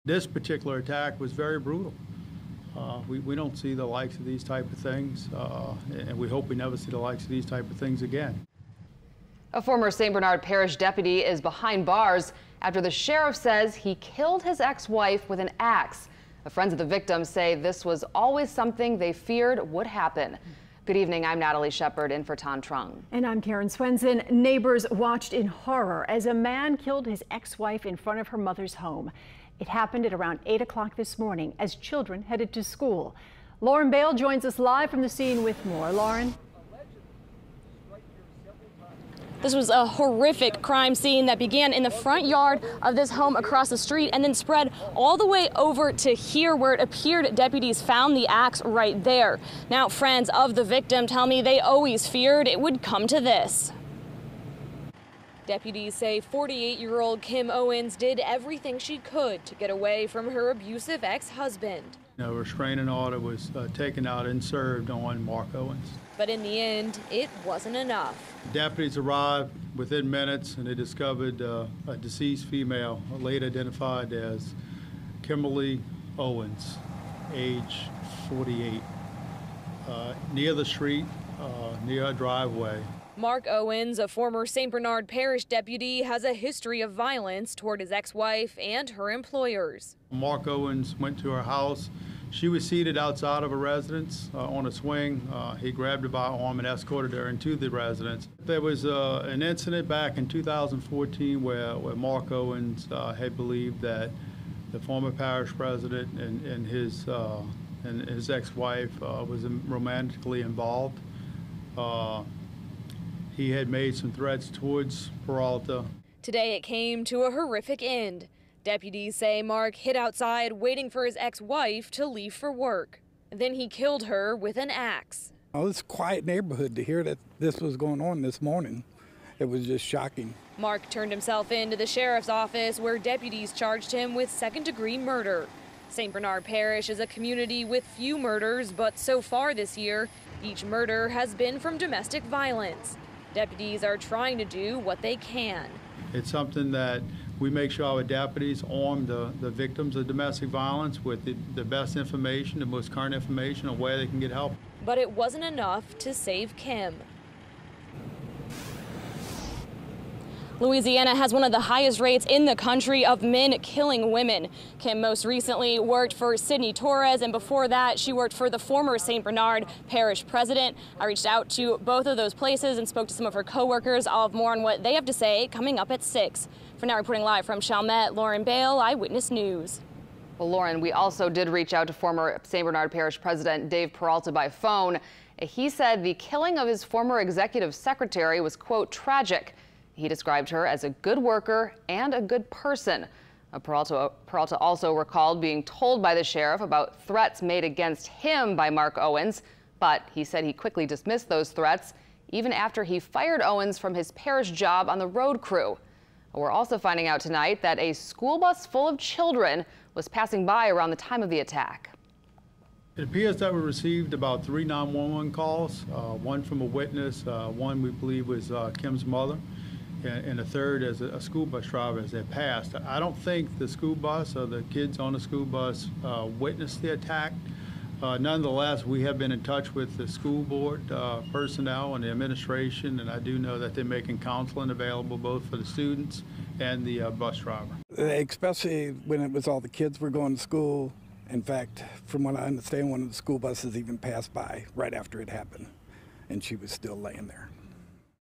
This particular attack was very brutal. We don't see the likes of these type of things, and we hope we never see the likes of these type of things again. A former St. Bernard Parish deputy is behind bars after the sheriff says he killed his ex-wife with an axe. Friends of the victim say this was always something they feared would happen. Good evening, I'm Natalie Shepard in for Tan Trung. And I'm Karen Swenson. Neighbors watched in horror as a man killed his ex-wife in front of her mother's home. It happened at around 8 o'clock this morning as children headed to school. Lauren Bale joins us live from the scene with more. Lauren? This was a horrific crime scene that began in the front yard of this home across the street and then spread all the way over to here, where it appeared deputies found the axe right there. Now, friends of the victim tell me they always feared it would come to this. Deputies say 48-year-old Kim Owens did everything she could to get away from her abusive ex-husband. A restraining order was taken out and served on Mark Owens. But in the end, it wasn't enough. Deputies arrived within minutes and they discovered a deceased female, later identified as Kimberly Owens, age 48, near the street, near a driveway. Mark Owens, a former St. Bernard Parish deputy, has a history of violence toward his ex-wife and her employers. Mark Owens went to her house. She was seated outside of a residence on a swing. He grabbed her by her arm and escorted her into the residence. There was an incident back in 2014 where Mark Owens had believed that the former parish president and his ex-wife was romantically involved. He had made some threats towards Peralta. Today it came to a horrific end. Deputies say Mark hid outside waiting for his ex-wife to leave for work. Then he killed her with an axe. Oh, it's a quiet neighborhood. To hear that this was going on this morning, it was just shocking. Mark turned himself into the sheriff's office where deputies charged him with second-degree murder. St. Bernard Parish is a community with few murders, but so far this year, each murder has been from domestic violence. Deputies are trying to do what they can. It's something that we make sure our deputies arm the victims of domestic violence with the best information, the most current information on where they can get help. But it wasn't enough to save Kim. Louisiana has one of the highest rates in the country of men killing women. Kim most recently worked for Sidney Torres, and before that, she worked for the former St. Bernard Parish president. I reached out to both of those places and spoke to some of her coworkers. I'll have more on what they have to say coming up at 6. For now, reporting live from Chalmette, Lauren Bale, Eyewitness News. Well, Lauren, we also did reach out to former St. Bernard Parish President Dave Peralta by phone. He said the killing of his former executive secretary was, quote, tragic. He described her as a good worker and a good person. Peralta also recalled being told by the sheriff about threats made against him by Mark Owens, but he said he quickly dismissed those threats even after he fired Owens from his parish job on the road crew. We're also finding out tonight that a school bus full of children was passing by around the time of the attack. It appears that we received about 3 911 calls, one from a witness, one we believe was Kim's mother, and a third as a school bus driver as they passed. I don't think the school bus or the kids on the school bus witnessed the attack. Nonetheless, we have been in touch with the school board personnel and the administration, and I do know that they're making counseling available both for the students and the bus driver. Especially when it was all the kids were going to school. In fact, from what I understand, one of the school buses even passed by right after it happened, and she was still laying there.